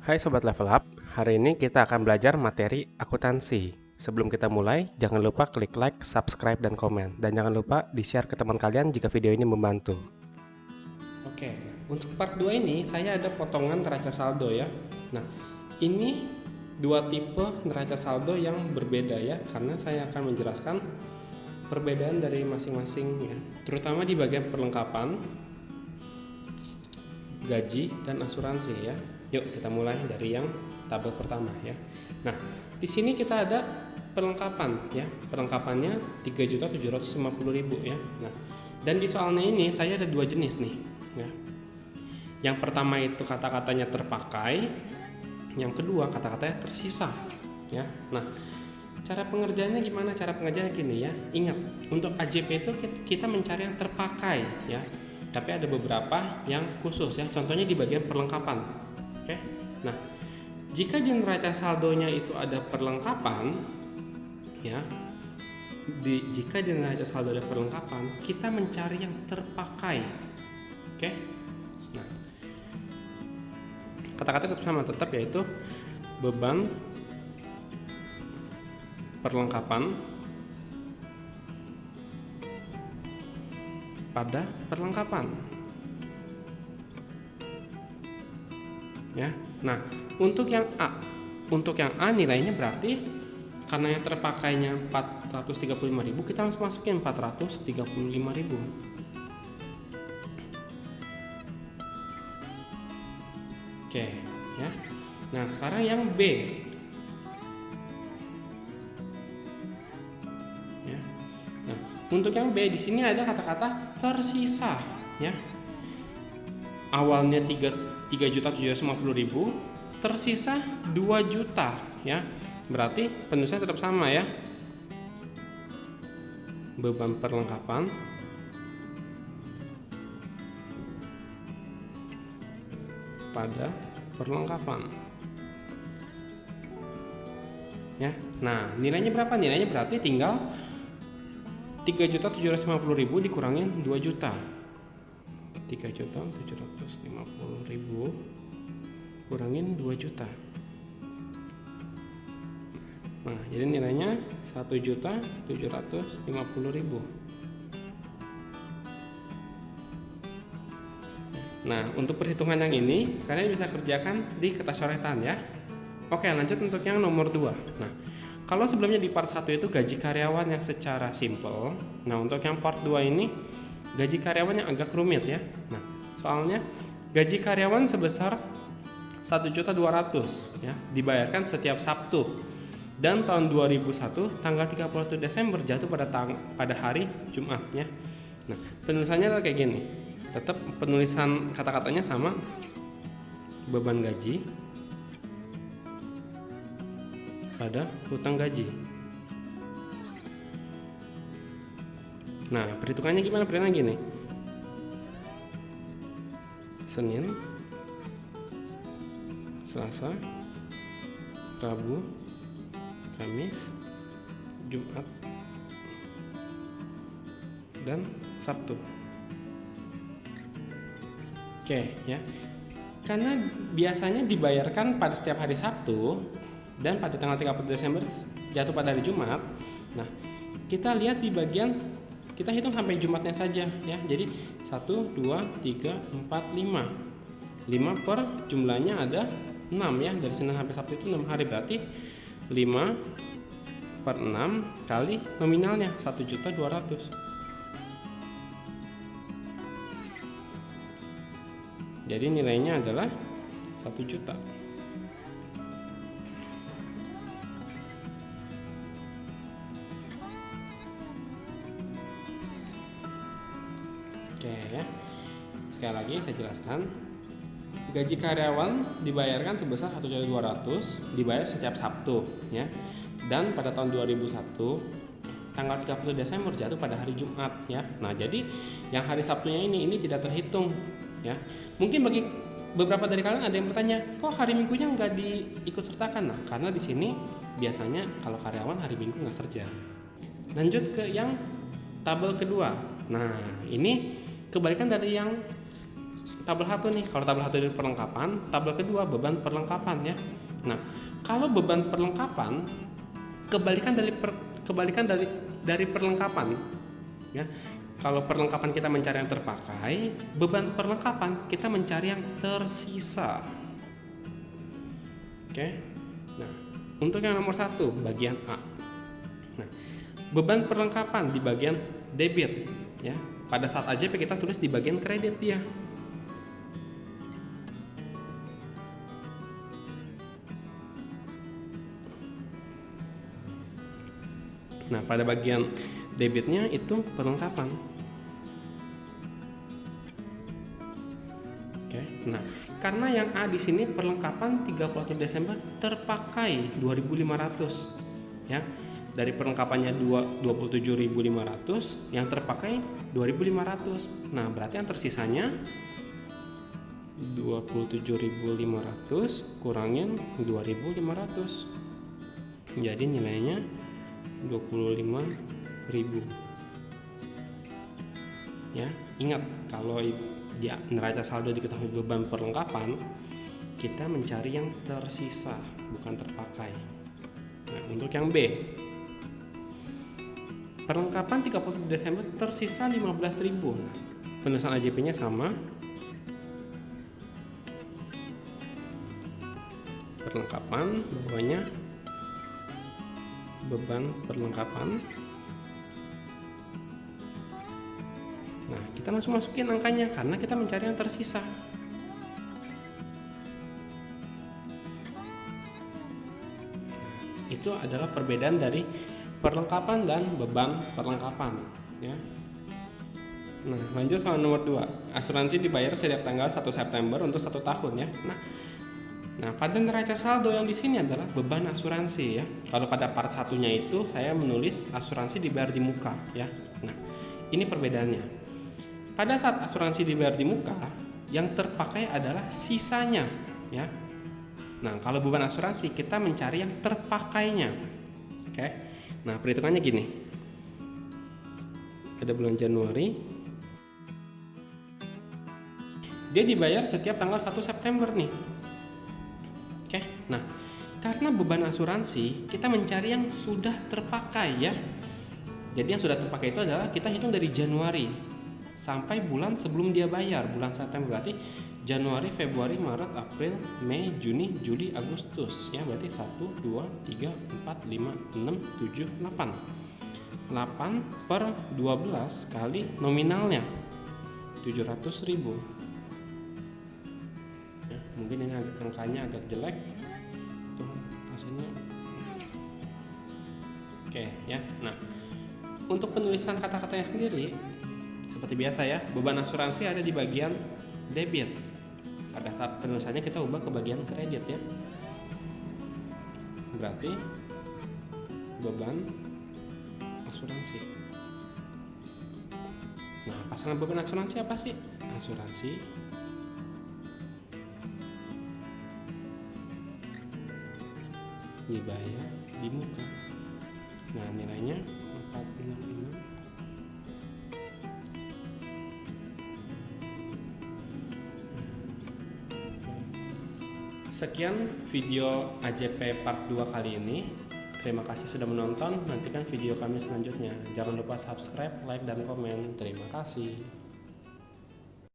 Hai Sobat Level Up, hari ini kita akan belajar materi akuntansi. Sebelum kita mulai, jangan lupa klik like, subscribe, dan komen. Dan jangan lupa di-share ke teman kalian jika video ini membantu. Oke, untuk part 2 ini saya ada potongan neraca saldo ya. Nah, ini dua tipe neraca saldo yang berbeda ya, karena saya akan menjelaskan perbedaan dari masing-masing ya, terutama di bagian perlengkapan, gaji, dan asuransi ya. Yuk kita mulai dari yang tabel pertama ya. Nah, di sini kita ada perlengkapan ya. Perlengkapannya 3.750.000 ya. Nah, dan di soalnya ini saya ada dua jenis nih ya. Yang pertama itu kata-katanya terpakai, yang kedua kata-katanya tersisa ya. Nah, cara pengerjaannya gimana? Cara pengerjaannya gini ya. Ingat, untuk AJP itu kita mencari yang terpakai ya. Tapi ada beberapa yang khusus ya. Contohnya di bagian perlengkapan. Oke. Nah, jika di neraca saldonya itu ada perlengkapan ya. Jika di neraca saldo ada perlengkapan, kita mencari yang terpakai. Oke. Nah, kata-kata tetap sama, tetap yaitu beban perlengkapan pada perlengkapan ya. Nah, untuk yang A nilainya berarti karena yang terpakainya 435.000, kita langsung masukin 435.000. Oke ya. Nah, sekarang yang B ya. Nah, untuk yang B di sini ada kata-kata tersisa ya. Awalnya 3.750.000, tersisa 2 juta ya. Berarti penulisannya tetap sama ya. Beban perlengkapan pada perlengkapan ya. Nah, nilainya berapa? Nilainya berarti tinggal 3.750.000 dikurangin 2 juta. 3.750.000 kurangin 2 juta. Nah, jadi nilainya 1.750.000. Nah, untuk perhitungan yang ini kalian bisa kerjakan di kertas coretan ya. Oke, lanjut untuk yang nomor 2. Nah, kalau sebelumnya di part 1 itu gaji karyawan yang secara simple. Nah, untuk yang part 2 ini gaji karyawan yang agak rumit ya. Nah, soalnya gaji karyawan sebesar 1.200.000 ya, dibayarkan setiap Sabtu. Dan tahun 2001 tanggal 31 Desember jatuh pada hari Jumat ya. Nah, penulisannya adalah kayak gini. Tetap penulisan kata-katanya sama. Beban gaji pada hutang gaji. Nah, perhitungannya gimana? Perhitungannya gini. Senin, Selasa, Rabu, Kamis, Jumat, dan Sabtu. Oke ya. Karena biasanya dibayarkan pada setiap hari Sabtu dan pada tanggal 31 Desember jatuh pada hari Jumat. Nah, kita lihat di bagian, kita hitung sampai Jumatnya saja ya. Jadi 1, 2, 3, 4, 5. 5 per jumlahnya ada 6 ya. Dari Senin sampai Sabtu itu 6 hari, berarti 5 per 6 kali nominalnya 1.200.000. Jadi nilainya adalah 1 juta. Oke ya. Sekali lagi saya jelaskan. Gaji karyawan dibayarkan sebesar 1.200.000, dibayar setiap Sabtu ya. Dan pada tahun 2001 tanggal 30 Desember jatuh pada hari Jumat ya. Nah, jadi yang hari Sabtunya ini tidak terhitung ya. Mungkin bagi beberapa dari kalian ada yang bertanya, kok hari Minggunya nggak diikut sertakan? Nah, karena di sini biasanya kalau karyawan hari Minggu nggak kerja. Lanjut ke yang tabel kedua. Nah, ini kebalikan dari yang tabel 1 nih. Kalau tabel 1 dari perlengkapan, tabel kedua beban perlengkapan ya. Nah, kalau beban perlengkapan kebalikan dari perlengkapan ya. Kalau perlengkapan kita mencari yang terpakai, beban perlengkapan kita mencari yang tersisa. Oke. Nah, untuk yang nomor 1 bagian A. Nah, beban perlengkapan di bagian debit ya. Pada saat AJP kita tulis di bagian kredit dia. Nah, pada bagian debitnya itu perlengkapan. Oke. Nah, karena yang A di sini perlengkapan 31 Desember terpakai 2.500 ya. Dari perlengkapannya 27.500, yang terpakai 2.500. Nah, berarti yang tersisanya 27.500 kurangin 2.500. Jadi nilainya 25.000 ya. Ingat, kalau di neraca saldo diketahui beban perlengkapan, kita mencari yang tersisa bukan terpakai. Nah, untuk yang B, perlengkapan 30 Desember tersisa 15.000. Penulisan AJP nya sama, perlengkapan bawahnya beban perlengkapan. Nah, kita langsung masukin angkanya karena kita mencari yang tersisa. Itu adalah perbedaan dari perlengkapan dan beban perlengkapan ya. Nah, lanjut sama nomor 2. Asuransi dibayar setiap tanggal 1 September untuk 1 tahun ya. Nah, pada neraca saldo yang di sini adalah beban asuransi ya. Kalau pada part satunya itu saya menulis asuransi dibayar di muka ya. Nah, ini perbedaannya. Pada saat asuransi dibayar di muka, yang terpakai adalah sisanya ya. Nah, kalau beban asuransi kita mencari yang terpakainya. Oke. Nah, perhitungannya gini. Ada bulan Januari. Dia dibayar setiap tanggal 1 September nih. Oke. Nah, karena beban asuransi kita mencari yang sudah terpakai ya. Jadi yang sudah terpakai itu adalah kita hitung dari Januari sampai bulan sebelum dia bayar, bulan September. Berarti Januari, Februari, Maret, April, Mei, Juni, Juli, Agustus ya. Berarti 1, 2, 3, 4, 5, 6, 7, 8. 8 per 12 kali nominalnya 700.000 ya. Mungkin ini angkanya agak jelek tuh hasilnya. Oke ya. Nah, untuk penulisan kata-katanya sendiri seperti biasa ya, beban asuransi ada di bagian debit. Pada saat penulisannya kita ubah ke bagian kredit ya. Berarti beban asuransi. Nah, pasangan beban asuransi apa sih? Asuransi dibayar di muka. Nah, nilainya 466. Sekian video AJP part 2 kali ini. Terima kasih sudah menonton. Nantikan video kami selanjutnya. Jangan lupa subscribe, like, dan komen. Terima kasih.